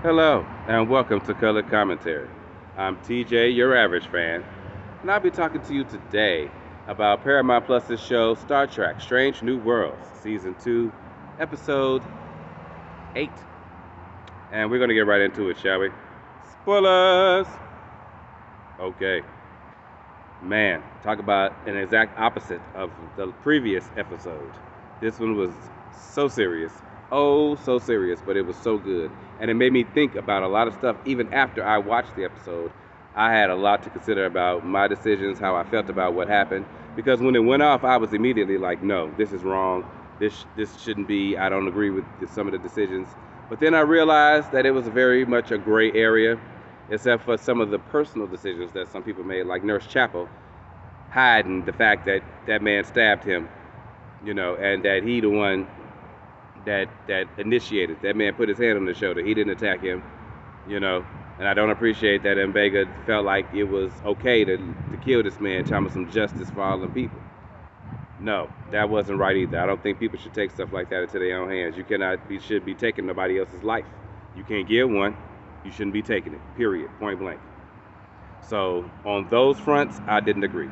Hello, and welcome to Color Commentary. I'm TJ, your average fan, and I'll be talking to you today about Paramount Plus's show Star Trek Strange New Worlds, Season 2, Episode 8. And we're going to get right into it, shall we? Spoilers! Okay. Man, talk about an exact opposite of the previous episode. This one was so serious. Oh, so serious, but it was so good. And it made me think about a lot of stuff even after I watched the episode. I had a lot to consider about my decisions, how I felt about what happened. Because when it went off, I was immediately like, no, this is wrong. This shouldn't be. I don't agree with some of the decisions. But then I realized that it was very much a gray area, except for some of the personal decisions that some people made, like Nurse Chapel, hiding the fact that that man stabbed him, and that he the one that initiated. That man put his hand on the shoulder. He didn't attack him, you know. And I don't appreciate that Mbega felt like it was okay to kill this man, trying to some justice for all the people. No, that wasn't right either. I don't think people should take stuff like that into their own hands. You cannot be should be taking nobody else's life. You can't give one. You shouldn't be taking it. Period. Point blank. So on those fronts, I didn't agree.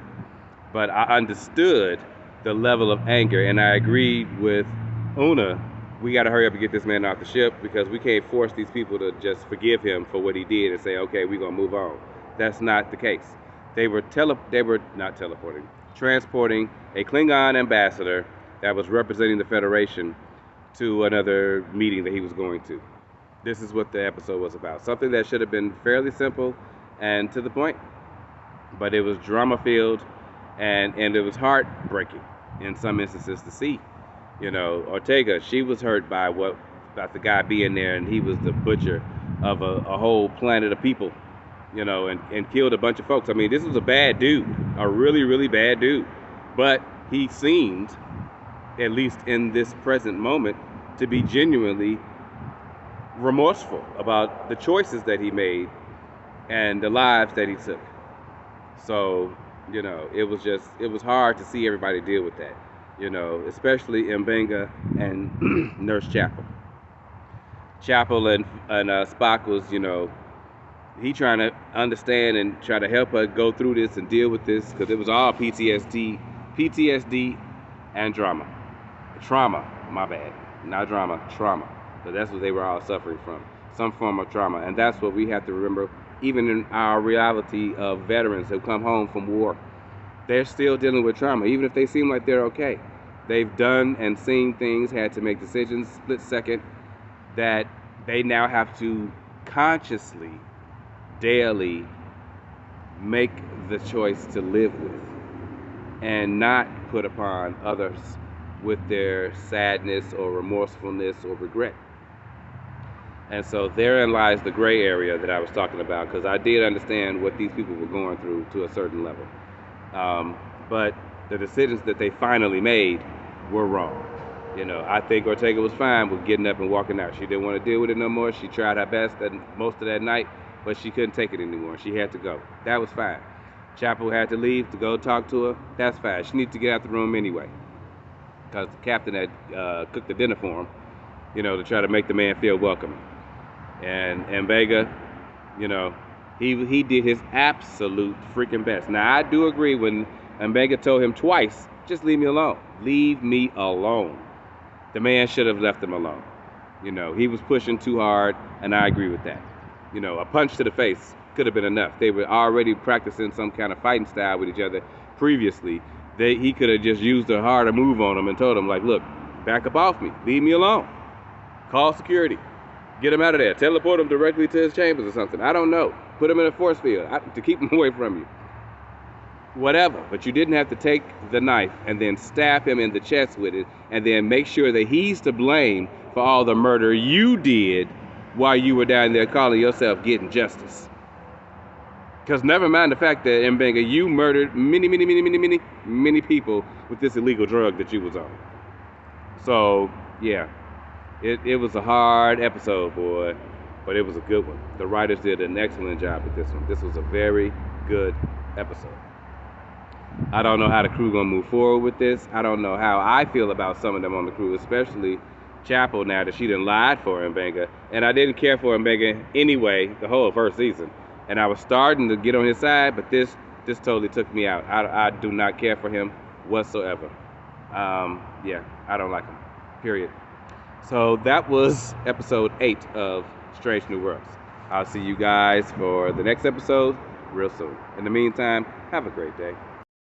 But I understood the level of anger, and I agreed with Una. We got to hurry up and get this man off the ship because we can't force these people to just forgive him for what he did and say, okay, we're gonna move on. That's not the case. They were not teleporting, transporting a Klingon ambassador that was representing the Federation to another meeting that he was going to. This is what the episode was about. Something that should have been fairly simple and to the point, but it was drama filled, and it was heartbreaking in some instances to see. Ortega, she was hurt by what about the guy being there, and he was the butcher of a whole planet of people, and killed a bunch of folks. I mean, this was a bad dude, a really, really bad dude. But he seemed, at least in this present moment, to be genuinely remorseful about the choices that he made and the lives that he took. So, it was hard to see everybody deal with that, especially Mbenga and Nurse Chapel. Chapel and Spock was, he trying to understand and try to help her go through this and deal with this because it was all PTSD and drama. Trauma, my bad. Not drama, trauma. So that's what they were all suffering from. Some form of trauma. And that's what we have to remember, even in our reality of veterans who come home from war. They're still dealing with trauma, even if they seem like they're okay. They've done and seen things, had to make decisions split second that they now have to consciously, daily make the choice to live with and not put upon others with their sadness or remorsefulness or regret. And so therein lies the gray area that I was talking about, because I did understand what these people were going through to a certain level. But the decisions that they finally made were wrong. I think Ortega was fine with getting up and walking out. She didn't want to deal with it no more. She tried her best most of that night, but she couldn't take it anymore. She had to go. That was fine. Chapel had to leave to go talk to her. That's fine. She needed to get out the room anyway, because the captain had cooked the dinner for him, to try to make the man feel welcome. And Vega, he did his absolute freaking best. Now, I do agree when Mbega told him twice, just leave me alone. Leave me alone. The man should have left him alone. He was pushing too hard, and I agree with that. A punch to the face could have been enough. They were already practicing some kind of fighting style with each other previously. He could have just used a harder move on him and told him, like, look, back up off me. Leave me alone. Call security. Get him out of there. Teleport him directly to his chambers or something. I don't know. Put him in a force field to keep him away from you. Whatever. But you didn't have to take the knife and then stab him in the chest with it and then make sure that he's to blame for all the murder you did while you were down there calling yourself getting justice. Because never mind the fact that Mbenga, you murdered many people with this illegal drug that you was on. So, yeah. It was a hard episode, boy, but it was a good one. The writers did an excellent job with this one. This was a very good episode. I don't know how the crew gonna move forward with this. I don't know how I feel about some of them on the crew, especially Chapel now that she done lied for Mbenga, and I didn't care for Mbenga anyway the whole first season, and I was starting to get on his side, but this totally took me out. I do not care for him whatsoever. Yeah, I don't like him. Period. So that was episode 8 of Strange New Worlds. I'll see you guys for the next episode real soon. In the meantime, have a great day.